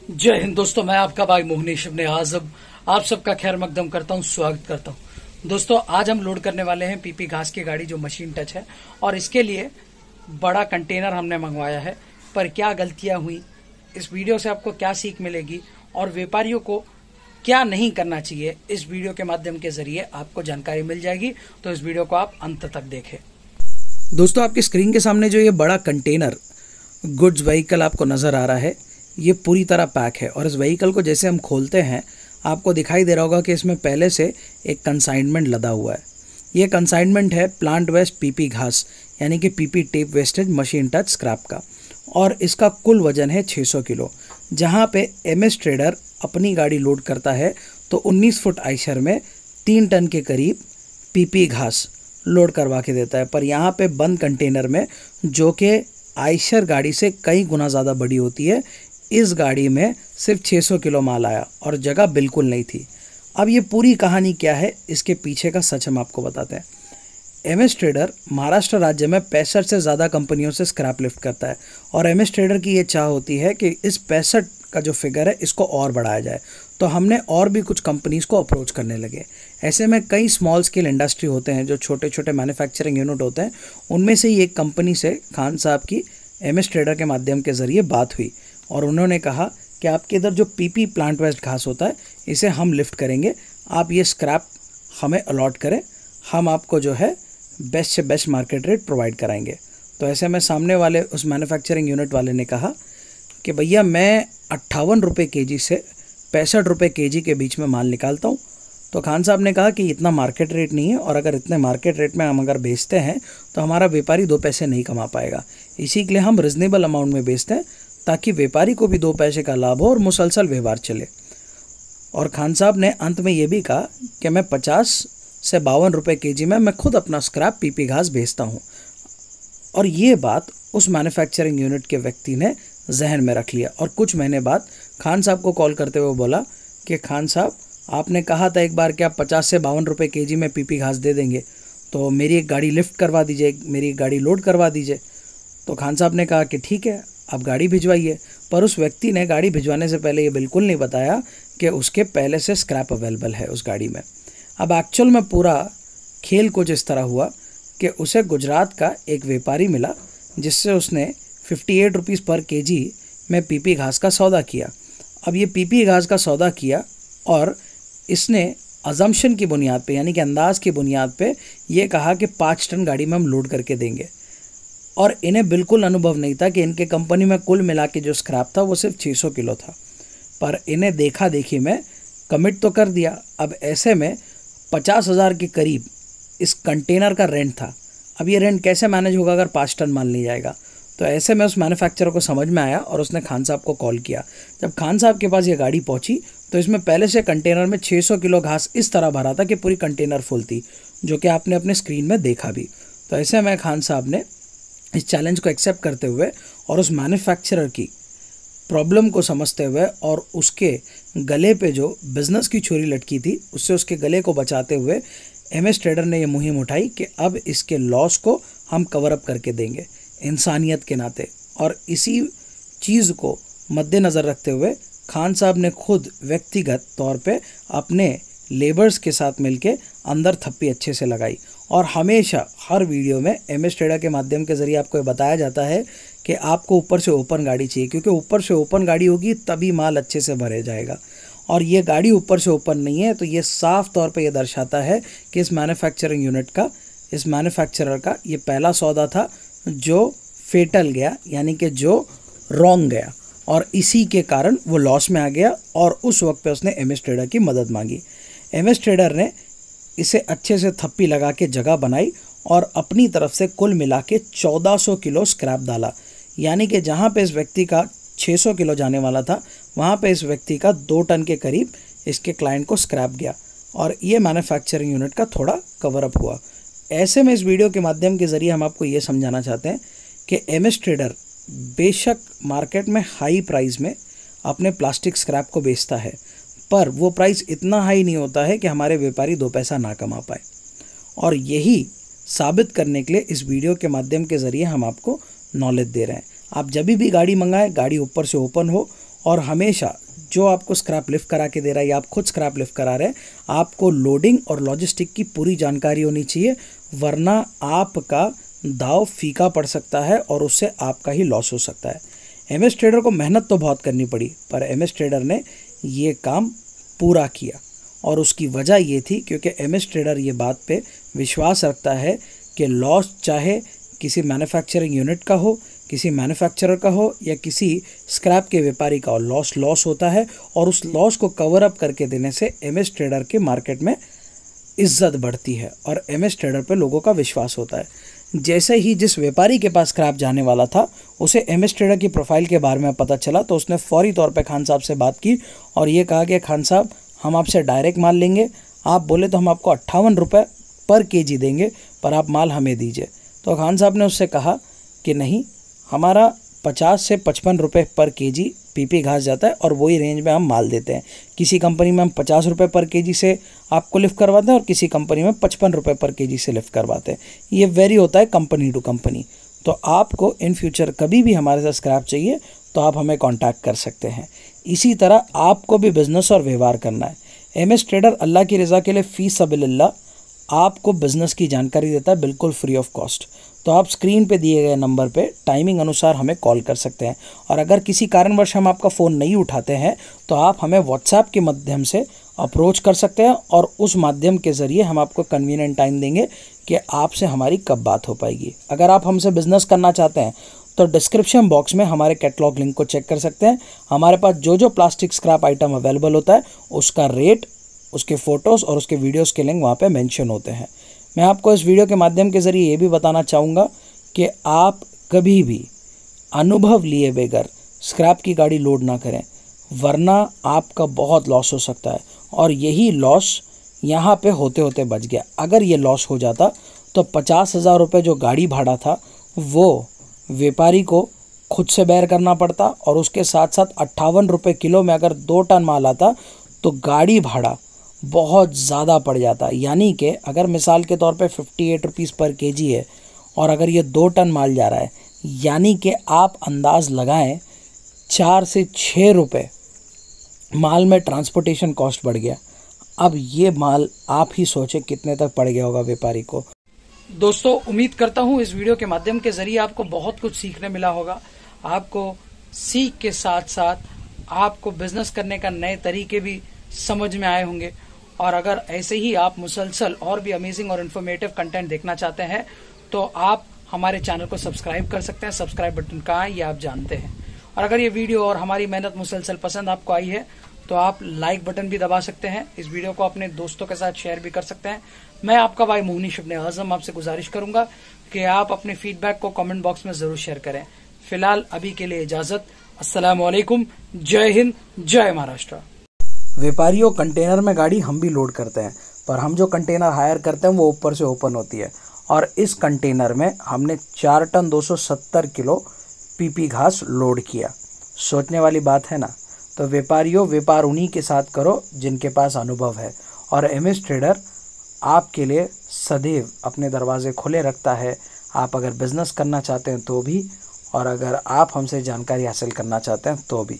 जय हिंद दोस्तों, मैं आपका भाई मोहनीश इब्ने आजम आप सबका खैर मकदम करता हूं, स्वागत करता हूं। दोस्तों आज हम लोड करने वाले हैं पीपी घास की गाड़ी जो मशीन टच है, और इसके लिए बड़ा कंटेनर हमने मंगवाया है। पर क्या गलतियां हुई, इस वीडियो से आपको क्या सीख मिलेगी और व्यापारियों को क्या नहीं करना चाहिए, इस वीडियो के माध्यम के जरिए आपको जानकारी मिल जाएगी। तो इस वीडियो को आप अंत तक देखें। दोस्तों आपकी स्क्रीन के सामने जो ये बड़ा कंटेनर गुड्स व्हीकल आपको नजर आ रहा है, ये पूरी तरह पैक है। और इस व्हीकल को जैसे हम खोलते हैं आपको दिखाई दे रहा होगा कि इसमें पहले से एक कंसाइनमेंट लदा हुआ है। ये कंसाइनमेंट है प्लांट वेस्ट पीपी घास यानी कि PP tape wastage machine touch scrap का, और इसका कुल वजन है 600 किलो। जहाँ पे एमएस ट्रेडर अपनी गाड़ी लोड करता है तो 19 फुट आइशर में 3 टन के करीब पीपी घास लोड करवा के देता है। पर यहाँ पे बंद कंटेनर में, जो कि आइशर गाड़ी से कई गुना ज़्यादा बड़ी होती है, इस गाड़ी में सिर्फ 600 किलो माल आया और जगह बिल्कुल नहीं थी। अब ये पूरी कहानी क्या है, इसके पीछे का सच हम आपको बताते हैं। एमएस ट्रेडर महाराष्ट्र राज्य में 65 से ज़्यादा कंपनियों से स्क्रैप लिफ्ट करता है, और एमएस ट्रेडर की ये चाह होती है कि इस 65 का जो फिगर है इसको और बढ़ाया जाए। तो हमने और भी कुछ कंपनीज़ को अप्रोच करने लगे। ऐसे में कई स्मॉल स्केल इंडस्ट्री होते हैं, जो छोटे छोटे मैन्युफैक्चरिंग यूनिट होते हैं, उनमें से ही एक कंपनी से खान साहब की एमएस ट्रेडर के माध्यम के ज़रिए बात हुई, और उन्होंने कहा कि आपके इधर जो पीपी प्लांट वेस्ट घास होता है इसे हम लिफ्ट करेंगे, आप ये स्क्रैप हमें अलॉट करें, हम आपको जो है बेस्ट से बेस्ट मार्केट रेट प्रोवाइड कराएंगे। तो ऐसे में सामने वाले उस मैन्युफैक्चरिंग यूनिट वाले ने कहा कि भैया मैं 58 रुपये केजी से 65 रुपये केजी के बीच में माल निकालता हूँ। तो खान साहब ने कहा कि इतना मार्केट रेट नहीं है, और अगर इतने मार्केट रेट में हम अगर बेचते हैं तो हमारा व्यापारी 2 पैसे नहीं कमा पाएगा। इसी के लिए हम रिजनेबल अमाउंट में बेचते हैं ताकि व्यापारी को भी 2 पैसे का लाभ हो और मुसलसल व्यवहार चले। और खान साहब ने अंत में ये भी कहा कि मैं 50 से 52 रुपये केजी में मैं खुद अपना स्क्रैप पीपी घास बेचता हूँ। और ये बात उस मैन्युफैक्चरिंग यूनिट के व्यक्ति ने जहन में रख लिया, और कुछ महीने बाद खान साहब को कॉल करते हुए बोला कि खान साहब आपने कहा था एक बार कि आप 50 से 52 रुपये केजी में पीपी घास दे देंगे, तो मेरी एक गाड़ी लिफ्ट करवा दीजिए, मेरी एक गाड़ी लोड करवा दीजिए। तो खान साहब ने कहा कि ठीक है, आप गाड़ी भिजवाइए। पर उस व्यक्ति ने गाड़ी भिजवाने से पहले ये बिल्कुल नहीं बताया कि उसके पहले से स्क्रैप अवेलेबल है उस गाड़ी में। अब एक्चुअल में पूरा खेल कुछ इस तरह हुआ कि उसे गुजरात का एक व्यापारी मिला, जिससे उसने 58 रुपीज़ पर केजी में पीपी घास का सौदा किया। अब ये पीपी घास का सौदा किया, और इसने अजम्पशन की बुनियाद पे यानी कि अंदाज की बुनियाद पे ये कहा कि 5 टन गाड़ी में हम लोड करके देंगे। और इन्हें बिल्कुल अनुभव नहीं था कि इनके कंपनी में कुल मिला के जो स्क्रैप था वो सिर्फ 600 किलो था। पर इन्हें देखा देखी में कमिट तो कर दिया। अब ऐसे में 50,000 के करीब इस कंटेनर का रेंट था। अब ये रेंट कैसे मैनेज होगा अगर 5 टन माल नहीं जाएगा। तो ऐसे में उस मैन्युफैक्चरर को समझ में आया और उसने खान साहब को कॉल किया। जब खान साहब के पास ये गाड़ी पहुंची तो इसमें पहले से कंटेनर में 600 किलो घास इस तरह भरा था कि पूरी कंटेनर फुल थी, जो कि आपने अपने स्क्रीन में देखा भी। तो ऐसे में खान साहब ने इस चैलेंज को एक्सेप्ट करते हुए और उस मैन्युफैक्चरर की प्रॉब्लम को समझते हुए और उसके गले पे जो बिजनेस की छुरी लटकी थी उससे उसके गले को बचाते हुए एमएस ट्रेडर ने यह मुहिम उठाई कि अब इसके लॉस को हम कवर अप करके देंगे इंसानियत के नाते। और इसी चीज़ को मद्देनज़र रखते हुए खान साहब ने खुद व्यक्तिगत तौर पे अपने लेबर्स के साथ मिलके अंदर थप्पी अच्छे से लगाई। और हमेशा हर वीडियो में एमएस ट्रेडर के माध्यम के ज़रिए आपको ये बताया जाता है कि आपको ऊपर से ओपन गाड़ी चाहिए, क्योंकि ऊपर से ओपन गाड़ी होगी तभी माल अच्छे से भरे जाएगा। और ये गाड़ी ऊपर से ओपन नहीं है, तो ये साफ तौर पे ये दर्शाता है कि इस मैन्युफैक्चरिंग यूनिट का, इस मैन्युफैक्चरर का ये पहला सौदा था जो फेटल गया, यानी कि जो रॉन्ग गया, और इसी के कारण वो लॉस में आ गया। और उस वक्त पे उसने एमएस ट्रेडर की मदद मांगी। एमएस ट्रेडर ने इसे अच्छे से थप्पी लगा के जगह बनाई और अपनी तरफ से कुल मिला के 1400 किलो स्क्रैप डाला, यानी कि जहाँ पे इस व्यक्ति का 600 किलो जाने वाला था वहाँ पे इस व्यक्ति का 2 टन के करीब इसके क्लाइंट को स्क्रैप गया। और ये मैन्युफैक्चरिंग यूनिट का थोड़ा कवर अप हुआ। ऐसे में इस वीडियो के माध्यम के ज़रिए हम आपको ये समझाना चाहते हैं कि एमएस ट्रेडर बेशक मार्केट में हाई प्राइस में अपने प्लास्टिक स्क्रैप को बेचता है, पर वो प्राइस इतना हाई नहीं होता है कि हमारे व्यापारी 2 पैसा ना कमा पाए। और यही साबित करने के लिए इस वीडियो के माध्यम के ज़रिए हम आपको नॉलेज दे रहे हैं। आप जब भी गाड़ी मंगाएं, गाड़ी ऊपर से ओपन हो और हमेशा जो आपको स्क्रैप लिफ्ट करा के दे रहा है या आप खुद स्क्रैप लिफ्ट करा रहे हैं, आपको लोडिंग और लॉजिस्टिक की पूरी जानकारी होनी चाहिए, वरना आपका दाव फीका पड़ सकता है और उससे आपका ही लॉस हो सकता है। एमएस ट्रेडर को मेहनत तो बहुत करनी पड़ी, पर एमएस ट्रेडर ने ये काम पूरा किया और उसकी वजह ये थी क्योंकि एमएस ट्रेडर ये बात पे विश्वास रखता है कि लॉस चाहे किसी मैन्युफैक्चरिंग यूनिट का हो, किसी मैन्युफैक्चरर का हो या किसी स्क्रैप के व्यापारी का हो, लॉस होता है और उस लॉस को कवर अप करके देने से एमएस ट्रेडर के मार्केट में इज्जत बढ़ती है और एमएस ट्रेडर पे लोगों का विश्वास होता है। जैसे ही जिस व्यापारी के पास स्क्रैप जाने वाला था उसे एमएस ट्रेडर की प्रोफाइल के बारे में पता चला, तो उसने फौरी तौर पे खान साहब से बात की और ये कहा कि खान साहब हम आपसे डायरेक्ट माल लेंगे, आप बोले तो हम आपको 58 रुपये पर केजी देंगे, पर आप माल हमें दीजिए। तो खान साहब ने उससे कहा कि नहीं, हमारा 50 से 55 रुपये पर केजी पीपी घास जाता है और वही रेंज में हम माल देते हैं। किसी कंपनी में हम 50 रुपये पर केजी से आपको लिफ्ट करवाते हैं और किसी कंपनी में 55 रुपये पर केजी से लिफ्ट करवाते हैं। ये वेरी होता है कंपनी टू कंपनी। तो आपको इन फ्यूचर कभी भी हमारे साथ स्क्रैप चाहिए तो आप हमें कॉन्टैक्ट कर सकते हैं। इसी तरह आपको भी बिज़नेस और व्यवहार करना है। एमएस ट्रेडर अल्लाह की रज़ा के लिए फ़ी सबिलिल्लाह आपको बिज़नेस की जानकारी देता है बिल्कुल फ्री ऑफ कॉस्ट। तो आप स्क्रीन पे दिए गए नंबर पे टाइमिंग अनुसार हमें कॉल कर सकते हैं और अगर किसी कारणवश हम आपका फ़ोन नहीं उठाते हैं तो आप हमें व्हाट्सएप के माध्यम से अप्रोच कर सकते हैं और उस माध्यम के ज़रिए हम आपको कन्वीनियंट टाइम देंगे कि आपसे हमारी कब बात हो पाएगी। अगर आप हमसे बिज़नेस करना चाहते हैं तो डिस्क्रिप्शन बॉक्स में हमारे कैटलॉग लिंक को चेक कर सकते हैं। हमारे पास जो प्लास्टिक स्क्रैप आइटम अवेलेबल होता है उसका रेट, उसके फ़ोटोज़ और उसके वीडियोज़ के लिंक वहाँ पे मेंशन होते हैं। मैं आपको इस वीडियो के माध्यम के ज़रिए ये भी बताना चाहूँगा कि आप कभी भी अनुभव लिए बगैर स्क्रैप की गाड़ी लोड ना करें, वरना आपका बहुत लॉस हो सकता है और यही लॉस यहाँ पे होते होते बच गया। अगर ये लॉस हो जाता तो 50,000 रुपये जो गाड़ी भाड़ा था वो व्यापारी को खुद से बेयर करना पड़ता और उसके साथ साथ 58 रुपये किलो में अगर 2 टन माल आता तो गाड़ी भाड़ा बहुत ज़्यादा पड़ जाता। यानी कि अगर मिसाल के तौर पे 58 रुपीज़ पर केजी है और अगर ये 2 टन माल जा रहा है, यानी कि आप अंदाज़ लगाएं 4 से 6 रुपये माल में ट्रांसपोर्टेशन कॉस्ट बढ़ गया। अब ये माल आप ही सोचें कितने तक पड़ गया होगा व्यापारी को। दोस्तों, उम्मीद करता हूँ इस वीडियो के माध्यम के जरिए आपको बहुत कुछ सीखने मिला होगा। आपको सीख के साथ साथ आपको बिजनेस करने का नए तरीके भी समझ में आए होंगे और अगर ऐसे ही आप मुसलसल और भी अमेजिंग और इन्फॉर्मेटिव कंटेंट देखना चाहते हैं तो आप हमारे चैनल को सब्सक्राइब कर सकते हैं। सब्सक्राइब बटन कहाँ है ये आप जानते हैं। और अगर ये वीडियो और हमारी मेहनत मुसलसल पसंद आपको आई है तो आप लाइक बटन भी दबा सकते हैं। इस वीडियो को अपने दोस्तों के साथ शेयर भी कर सकते हैं। मैं आपका भाई मुगनीश इब्ने आज़म आपसे गुजारिश करूंगा कि आप अपने फीडबैक को कमेंट बॉक्स में जरूर शेयर करें। फिलहाल अभी के लिए इजाजत। अस्सलाम वालेकुम। जय हिंद, जय महाराष्ट्र। व्यापारियों, कंटेनर में गाड़ी हम भी लोड करते हैं, पर हम जो कंटेनर हायर करते हैं वो ऊपर से ओपन होती है और इस कंटेनर में हमने 4 टन 270 किलो पीपी घास लोड किया। सोचने वाली बात है ना। तो व्यापारियों, व्यापार उन्हीं के साथ करो जिनके पास अनुभव है और एमएस ट्रेडर आपके लिए सदैव अपने दरवाजे खुले रखता है। आप अगर बिज़नेस करना चाहते हैं तो भी और अगर आप हमसे जानकारी हासिल करना चाहते हैं तो भी।